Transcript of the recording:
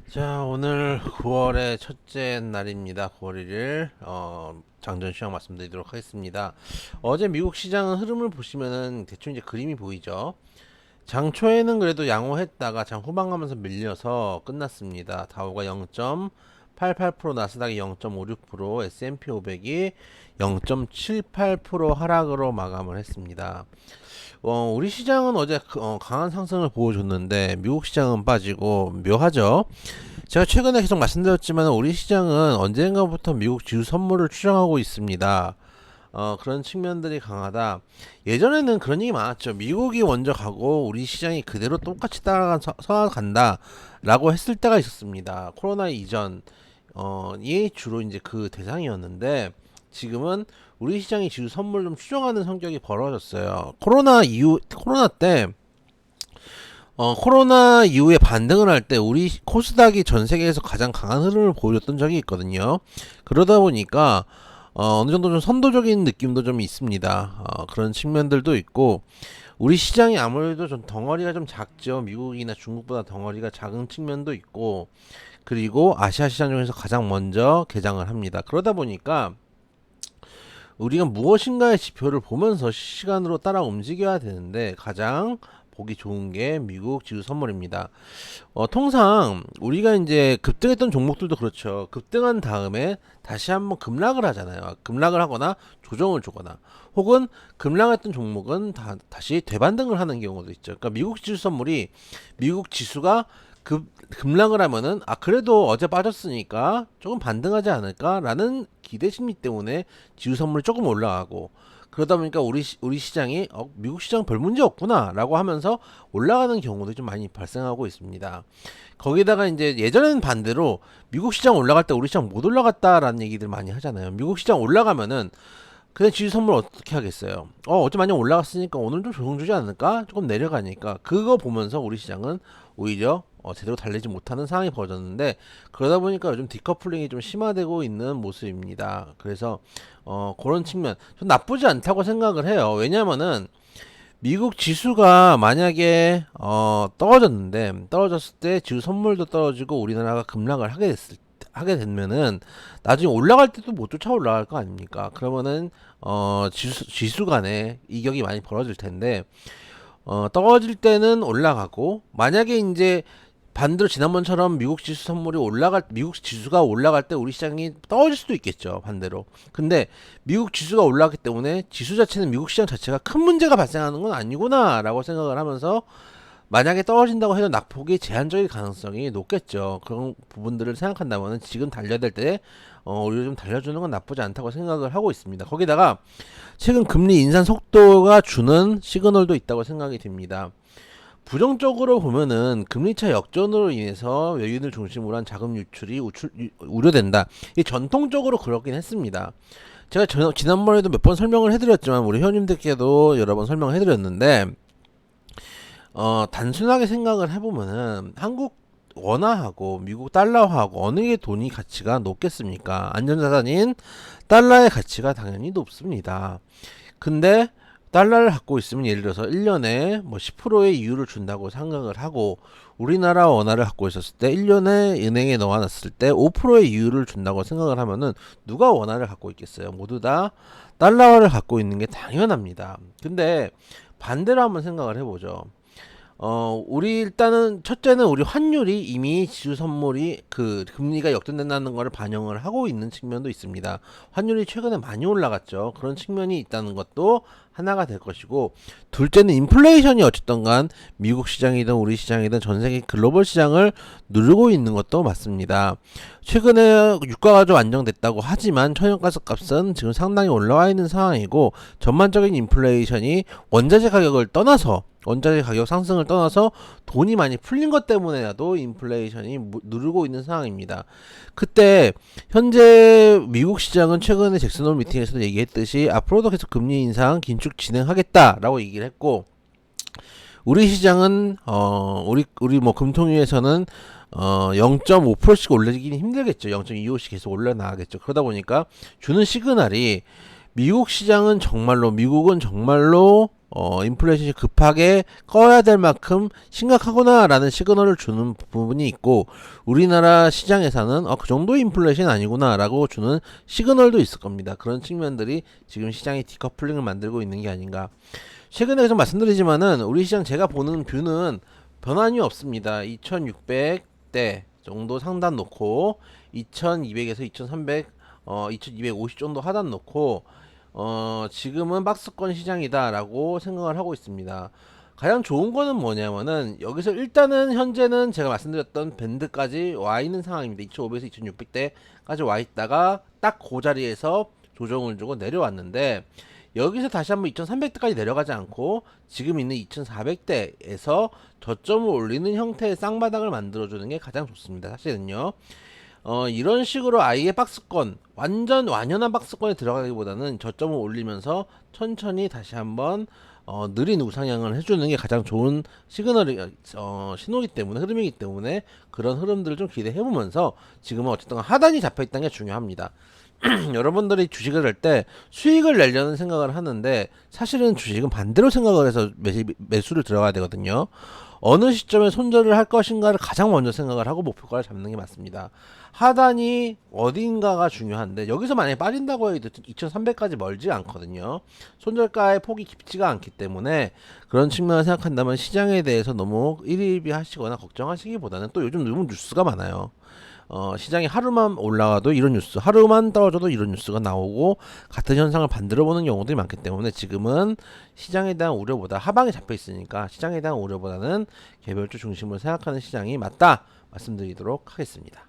자, 오늘 9월의 첫째 날입니다. 9월 1일 장전 시황 말씀드리도록 하겠습니다. 어제 미국 시장은 흐름을 보시면은 대충 이제 그림이 보이죠. 장 초에는 그래도 양호했다가 장 후반 가면서 밀려서 끝났습니다. 다우가 0.88%, 나스닥이 0.56%, S&P 500이 0.78% 하락으로 마감을 했습니다. 우리 시장은 어제 강한 상승을 보여줬는데 미국 시장은 빠지고 묘하죠. 제가 최근에 계속 말씀드렸지만 우리 시장은 언젠가부터 미국 지수 선물을 추정하고 있습니다. 그런 측면들이 강하다. 예전에는 그런 얘기 많았죠. 미국이 먼저 가고 우리 시장이 그대로 똑같이 따라간다 라고 했을 때가 있었습니다. 코로나 이전 이 주로 이제 그 대상이었는데 지금은 우리 시장이 지수 선물 좀 추정하는 성격이 벌어졌어요. 코로나 이후에 반등을 할 때 우리 코스닥이 전 세계에서 가장 강한 흐름을 보여줬던 적이 있거든요. 그러다 보니까 어느 정도 좀 선도적인 느낌도 좀 있습니다. 그런 측면들도 있고 우리 시장이 아무래도 좀 덩어리가 좀 작죠. 미국이나 중국보다 덩어리가 작은 측면도 있고 그리고 아시아 시장 중에서 가장 먼저 개장을 합니다. 그러다 보니까 우리가 무엇인가의 지표를 보면서 실시간으로 따라 움직여야 되는데 가장 보기 좋은 게 미국 지수 선물입니다. 통상 우리가 이제 급등했던 종목들도 그렇죠. 급등한 다음에 다시 한번 급락을 하잖아요. 급락을 하거나 조정을 주거나 혹은 급락했던 종목은 다시 되반등을 하는 경우도 있죠. 그러니까 미국 지수 선물이 미국 지수가 급락을 하면은 그래도 어제 빠졌으니까 조금 반등하지 않을까라는 기대 심리 때문에 지수 선물이 조금 올라가고 그러다 보니까 우리 시장이 미국 시장 별 문제 없구나라고 하면서 올라가는 경우도 좀 많이 발생하고 있습니다. 거기다가 이제 예전에는 반대로 미국 시장 올라갈 때 우리 시장 못 올라갔다라는 얘기들 많이 하잖아요. 미국 시장 올라가면은 근데 지수 선물 어떻게 하겠어요? 어제 많이 올라갔으니까 오늘 좀 조정 주지 않을까? 조금 내려가니까 그거 보면서 우리 시장은 오히려 제대로 달리지 못하는 상황이 벌어졌는데 그러다 보니까 요즘 디커플링이 좀 심화되고 있는 모습입니다. 그래서 그런 측면 좀 나쁘지 않다고 생각을 해요. 왜냐면은 미국 지수가 만약에 떨어졌을 때 지수 선물도 떨어지고 우리나라가 급락을 하게 되면은 나중에 올라갈 때도 못 쫓아 올라갈 거 아닙니까? 그러면은 지수 간에 이격이 많이 벌어질 텐데 떨어질 때는 올라가고 만약에 이제 반대로 지난번처럼 미국 지수가 올라갈 때 우리 시장이 떨어질 수도 있겠죠. 반대로. 근데 미국 지수가 올라갔기 때문에 지수 자체는 미국 시장 자체가 큰 문제가 발생하는 건 아니구나라고 생각을 하면서 만약에 떨어진다고 해도 낙폭이 제한적일 가능성이 높겠죠. 그런 부분들을 생각한다면 지금 달려야 될 때 우리가 좀 달려주는 건 나쁘지 않다고 생각을 하고 있습니다. 거기다가 최근 금리 인상 속도가 주는 시그널도 있다고 생각이 듭니다. 부정적으로 보면은 금리차 역전으로 인해서 외인을 중심으로 한 자금 유출이 우려된다. 이 전통적으로 그렇긴 했습니다. 제가 지난번에도 몇 번 설명을 해드렸지만 우리 회원님들께도 여러 번 설명을 해드렸는데 단순하게 생각을 해보면은 한국 원화하고 미국 달러하고 어느 게 돈이 가치가 높겠습니까? 안전자산인 달러의 가치가 당연히 높습니다. 근데 달러를 갖고 있으면 예를 들어서 1년에 뭐 10%의 이율을 준다고 생각을 하고 우리나라 원화를 갖고 있었을 때 1년에 은행에 넣어놨을 때 5%의 이율을 준다고 생각을 하면은 누가 원화를 갖고 있겠어요? 모두 다 달러를 갖고 있는 게 당연합니다. 근데 반대로 한번 생각을 해보죠. 우리 일단은 첫째는 우리 환율이 이미 지수 선물이 그 금리가 역전된다는 것을 반영을 하고 있는 측면도 있습니다. 환율이 최근에 많이 올라갔죠. 그런 측면이 있다는 것도 하나가 될 것이고 둘째는 인플레이션이 어쨌든 간 미국 시장이든 우리 시장이든 전 세계 글로벌 시장을 누르고 있는 것도 맞습니다. 최근에 유가가 좀 안정됐다고 하지만 천연가스 값은 지금 상당히 올라와 있는 상황이고 전반적인 인플레이션이 원자재 가격 상승을 떠나서 돈이 많이 풀린 것 때문에라도 인플레이션이 누르고 있는 상황입니다. 그때 현재 미국 시장은 최근에 잭슨홀 미팅에서도 얘기했듯이 앞으로도 계속 금리 인상 긴축 진행하겠다라고 얘기를 했고 우리 시장은 우리 뭐 금통위에서는 0.5%씩 올리기는 힘들겠죠. 0.25씩 계속 올려나가겠죠. 그러다 보니까 주는 시그널이 미국은 정말로 인플레이션이 급하게 꺼야 될 만큼 심각하구나라는 시그널을 주는 부분이 있고, 우리나라 시장에서는 그 정도 인플레이션 아니구나라고 주는 시그널도 있을 겁니다. 그런 측면들이 지금 시장의 디커플링을 만들고 있는 게 아닌가. 최근에 계속 말씀드리지만은 우리 시장 제가 보는 뷰는 변함이 없습니다. 2600대 정도 상단 놓고 2200에서 2300, 2250 정도 하단 놓고 지금은 박스권 시장이다라고 생각을 하고 있습니다. 가장 좋은 거는 뭐냐면은 여기서 일단은 현재는 제가 말씀드렸던 밴드까지 와 있는 상황입니다. 2500에서 2600대까지 와 있다가 딱 그 자리에서 조정을 주고 내려왔는데, 여기서 다시 한번 2300대까지 내려가지 않고 지금 있는 2400대에서 저점을 올리는 형태의 쌍바닥을 만들어주는 게 가장 좋습니다. 사실은요. 이런 식으로 아예 박스권, 완전 완연한 박스권에 들어가기보다는 저점을 올리면서 천천히 다시 한번 느린 우상향을 해주는 게 가장 좋은 시그널이, 신호기 때문에, 흐름이기 때문에 그런 흐름들을 좀 기대해보면서 지금은 어쨌든 하단이 잡혀있다는 게 중요합니다. 여러분들이 주식을 할 때 수익을 내려는 생각을 하는데, 사실은 주식은 반대로 생각을 해서 매수를 들어가야 되거든요. 어느 시점에 손절을 할 것인가를 가장 먼저 생각을 하고 목표가를 잡는 게 맞습니다. 하단이 어딘가가 중요한데, 여기서 만약에 빠진다고 해도 2300까지 멀지 않거든요. 손절가의 폭이 깊지가 않기 때문에 그런 측면을 생각한다면 시장에 대해서 너무 일희일비 하시거나 걱정하시기보다는, 또 요즘 너무 뉴스가 많아요. 시장이 하루만 올라가도 이런 뉴스, 하루만 떨어져도 이런 뉴스가 나오고 같은 현상을 반대로 보는 경우들이 많기 때문에 지금은 시장에 대한 우려보다, 하방에 잡혀 있으니까 시장에 대한 우려보다는 개별주 중심으로 생각하는 시장이 맞다 말씀드리도록 하겠습니다.